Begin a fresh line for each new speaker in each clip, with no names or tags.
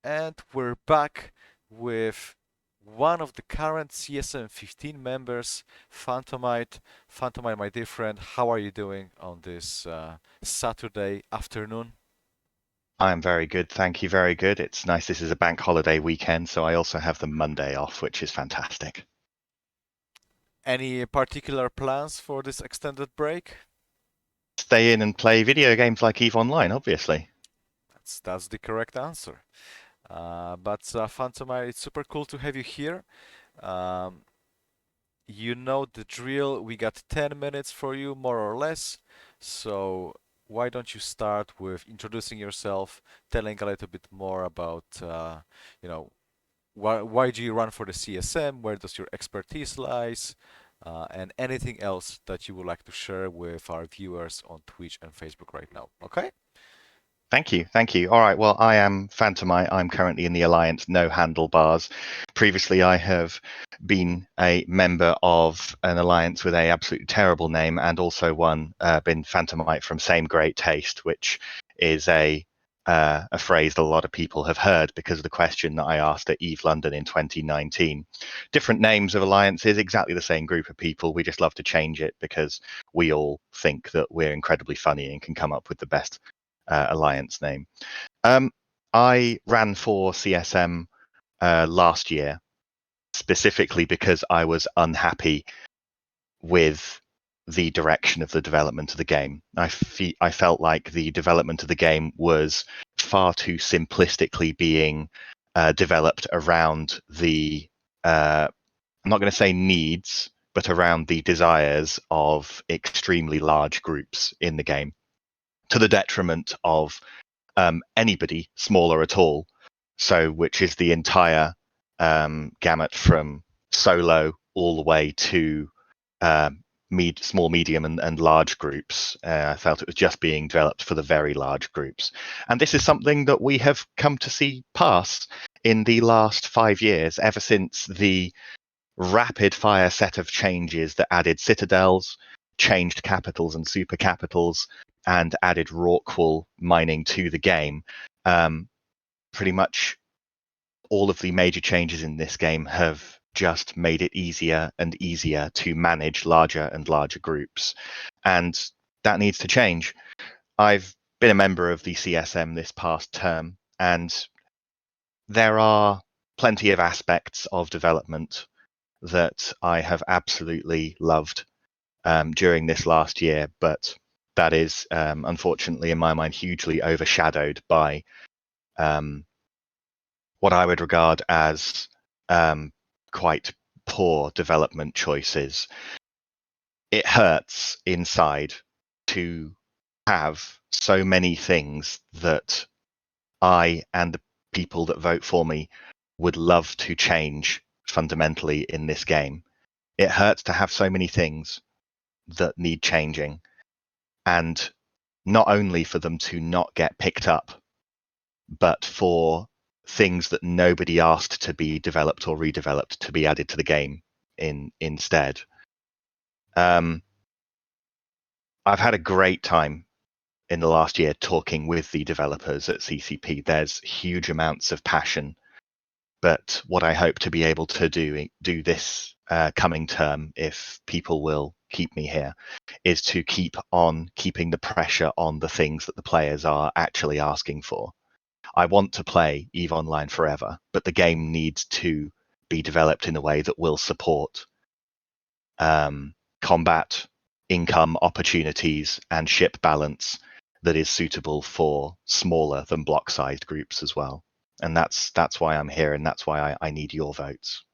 and we're back with one of the current CSM 15 members, Phantomite. Phantomite, my dear friend, how are you doing on this Saturday afternoon?
I'm very good, thank you. Very good. It's nice. This is a bank holiday weekend, so I also have the Monday off, which is fantastic.
Any particular plans for this extended break?
Stay in and play video games like EVE Online, obviously.
That's the correct answer. But Phantomite, it's super cool to have you here. Um, You know the drill. We got 10 minutes for you, more or less. So why don't you start with introducing yourself, telling a little bit more about, you know, why do you run for the CSM? Where does your expertise lies? And anything else that you would like to share with our viewers on Twitch and Facebook right now. Okay?
Thank you, thank you. All right, well, I am Phantomite. I'm currently in the Alliance No Handlebars. Previously, I have been a member of an alliance with a absolutely terrible name, and also been Phantomite from Same Great Taste, which is a phrase that a lot of people have heard because of the question that I asked at EVE London in 2019. Different names of alliances, exactly the same group of people. We just love to change it because we all think that we're incredibly funny and can come up with the best alliance name. Um, I ran for CSM last year specifically because I was unhappy with the direction of the development of the game. I felt like the development of the game was far too simplistically being developed around I'm not going to say needs, but around the desires of extremely large groups in the game, to the detriment of anybody smaller at all. So, which is the entire gamut from solo all the way to small, medium, and large groups. I felt it was just being developed for the very large groups. And this is something that we have come to see pass in the last 5 years, ever since the rapid fire set of changes that added citadels, changed capitals and super capitals, and added Rorqual mining to the game. Pretty much all of the major changes in this game have just made it easier and easier to manage larger and larger groups. And that needs to change. I've been a member of the CSM this past term, and there are plenty of aspects of development that I have absolutely loved during this last year, but that is unfortunately, in my mind, hugely overshadowed by what I would regard as quite poor development choices. It hurts inside to have so many things that I and the people that vote for me would love to change fundamentally in this game. It hurts to have so many things that need changing, and not only for them to not get picked up, but for things that nobody asked to be developed or redeveloped to be added to the game instead. Um, I've had a great time in the last year talking with the developers at CCP. There's huge amounts of passion, but what I hope to be able to do this coming term, if people will keep me here, is to keep on keeping the pressure on the things that the players are actually asking for. I want to play EVE Online forever, but the game needs to be developed in a way that will support combat, income opportunities, and ship balance that is suitable for smaller than block-sized groups as well. And that's why I'm here, and that's why I need your votes.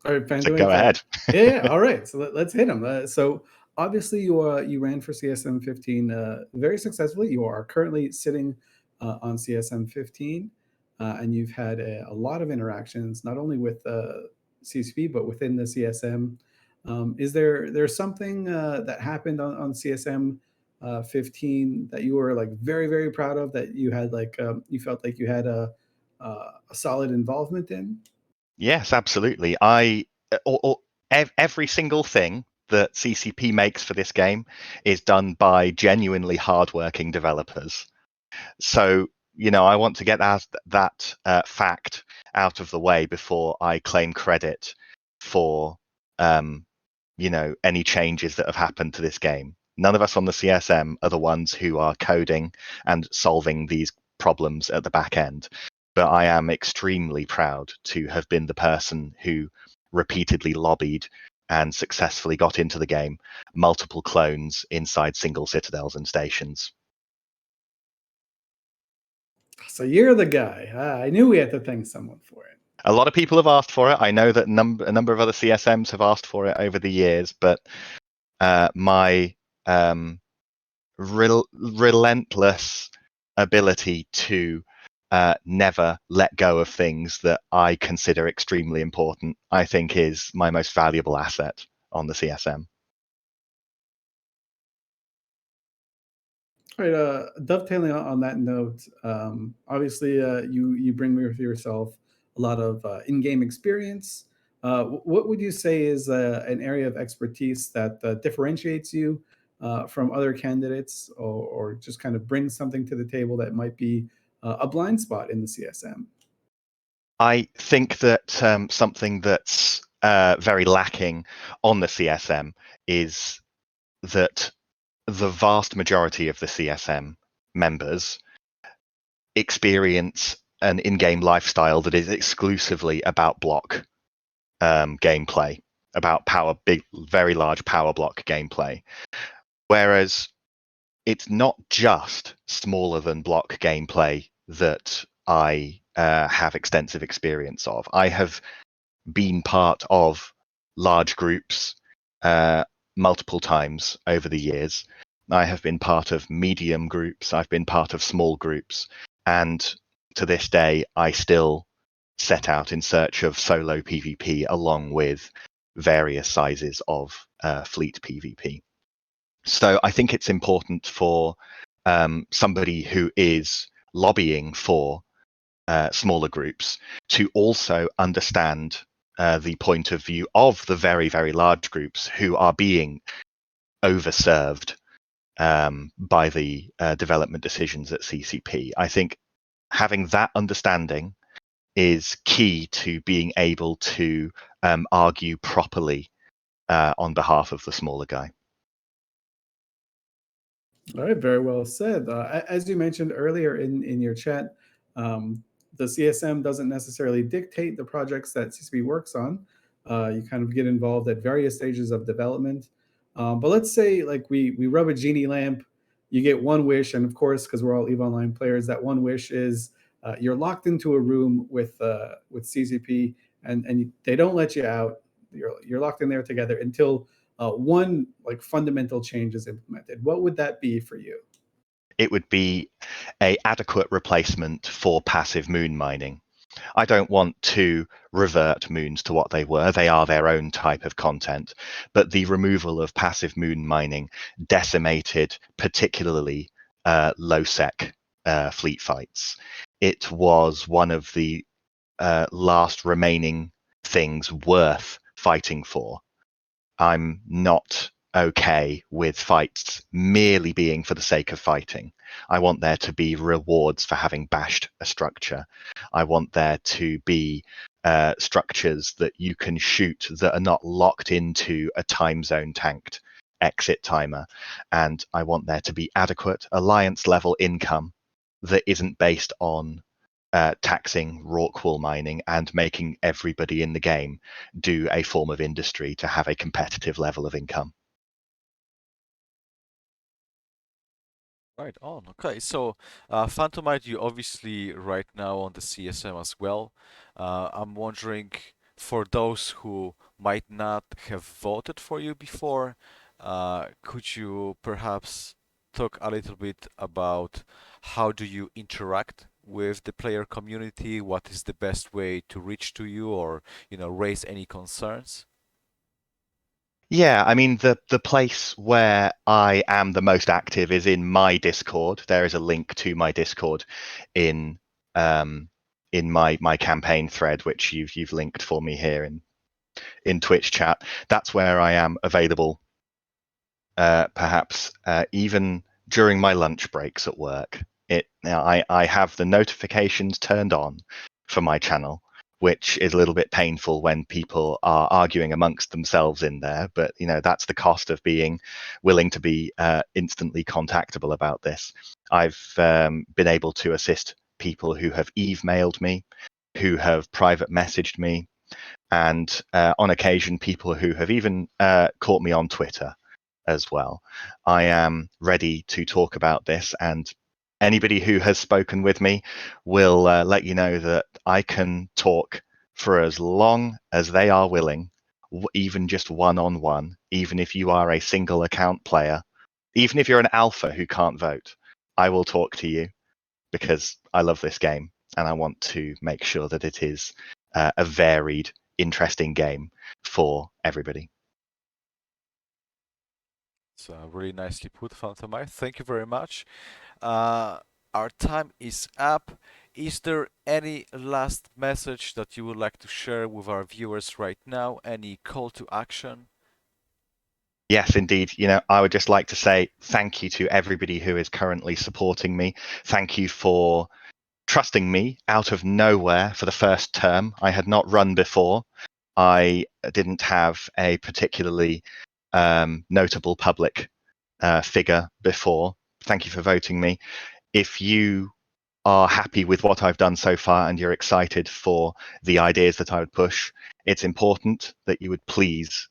All right,
So go
Phantomite.
ahead.
Yeah. All right. So let's hit them. So obviously, you ran for CSM 15 very successfully. You are currently sitting on CSM 15, and you've had a lot of interactions, not only with CCP but within the CSM. Is there's something that happened on CSM 15 that you were like very proud of, that you had like you felt like you had a solid involvement in?
Yes, absolutely. Every single thing that CCP makes for this game is done by genuinely hardworking developers. So, I want to get that fact out of the way before I claim credit for, any changes that have happened to this game. None of us on the CSM are the ones who are coding and solving these problems at the back end. But I am extremely proud to have been the person who repeatedly lobbied and successfully got into the game multiple clones inside single citadels and stations.
So you're the guy. I knew we had to thank someone for it.
A lot of people have asked for it. I know that a number of other CSMs have asked for it over the years, but my relentless ability to never let go of things that I consider extremely important, I think, is my most valuable asset on the CSM.
All right, dovetailing on that note, obviously you bring with yourself a lot of in-game experience. What would you say is an area of expertise that differentiates you from other candidates, or just kind of brings something to the table that might be a blind spot in the CSM?
I think that something that's very lacking on the CSM is that the vast majority of the CSM members experience an in-game lifestyle that is exclusively about block gameplay, about very large power block gameplay. Whereas it's not just smaller than block gameplay that I have extensive experience of. I have been part of large groups multiple times over the years. I have been part of medium groups. I've been part of small groups. And to this day, I still set out in search of solo PvP along with various sizes of fleet PvP. So I think it's important for somebody who is lobbying for smaller groups to also understand the point of view of the very, very large groups who are being overserved by the development decisions at CCP. I think having that understanding is key to being able to argue properly on behalf of the smaller guy.
All right, very well said. As you mentioned earlier in your chat, the CSM doesn't necessarily dictate the projects that CCP works on. You kind of get involved at various stages of development. But let's say like we rub a genie lamp, you get one wish, and of course, because we're all EVE Online players, that one wish is you're locked into a room with CCP, and they don't let you out. You're locked in there together until one like fundamental change is implemented. What would that be for you?
It would be a adequate replacement for passive moon mining. I don't want to revert moons to what they were. They are their own type of content. But the removal of passive moon mining decimated particularly low-sec fleet fights. It was one of the last remaining things worth fighting for. I'm not okay with fights merely being for the sake of fighting. I want there to be rewards for having bashed a structure. I want there to be structures that you can shoot that are not locked into a time zone tanked exit timer. And I want there to be adequate alliance level income that isn't based on taxing rockwool mining and making everybody in the game do a form of industry to have a competitive level of income.
Right on. Okay, so Phantomite, you obviously right now on the CSM as well. I'm wondering, for those who might not have voted for you before, could you perhaps talk a little bit about how do you interact with the player community? What is the best way to reach to you, or raise any concerns?
Yeah, I mean the place where I am the most active is in my Discord. There is a link to my Discord in my campaign thread, which you've linked for me here in Twitch chat. That's where I am available, perhaps even during my lunch breaks at work. I have the notifications turned on for my channel, which is a little bit painful when people are arguing amongst themselves in there. But that's the cost of being willing to be instantly contactable about this. I've been able to assist people who have emailed me, who have private messaged me, and on occasion people who have even caught me on Twitter as well. I am ready to talk about this, and anybody who has spoken with me will let you know that I can talk for as long as they are willing, even just one-on-one, even if you are a single account player, even if you're an alpha who can't vote. I will talk to you because I love this game and I want to make sure that it is a varied, interesting game for everybody.
So really nicely put, Phantomite. Thank you very much. Our time is up. Is there any last message that you would like to share with our viewers right now? Any call to action?
Yes, indeed. I would just like to say thank you to everybody who is currently supporting me. Thank you for trusting me out of nowhere for the first term. I had not run before. I didn't have a particularly notable public figure before. Thank you for voting me. If you are happy with what I've done so far and you're excited for the ideas that I would push, it's important that you would please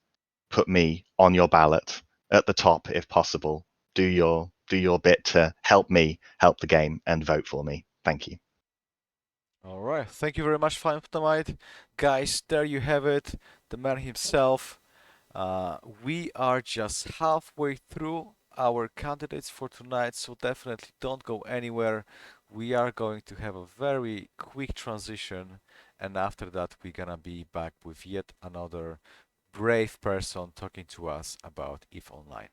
put me on your ballot at the top if possible. Do your bit to help me help the game and vote for me. Thank you.
All right. Thank you very much, Phantomite. Guys, there you have it. The man himself. We are just halfway through our candidates for tonight, so definitely don't go anywhere. We are going to have a very quick transition, and after that, we're gonna be back with yet another brave person talking to us about EVE Online.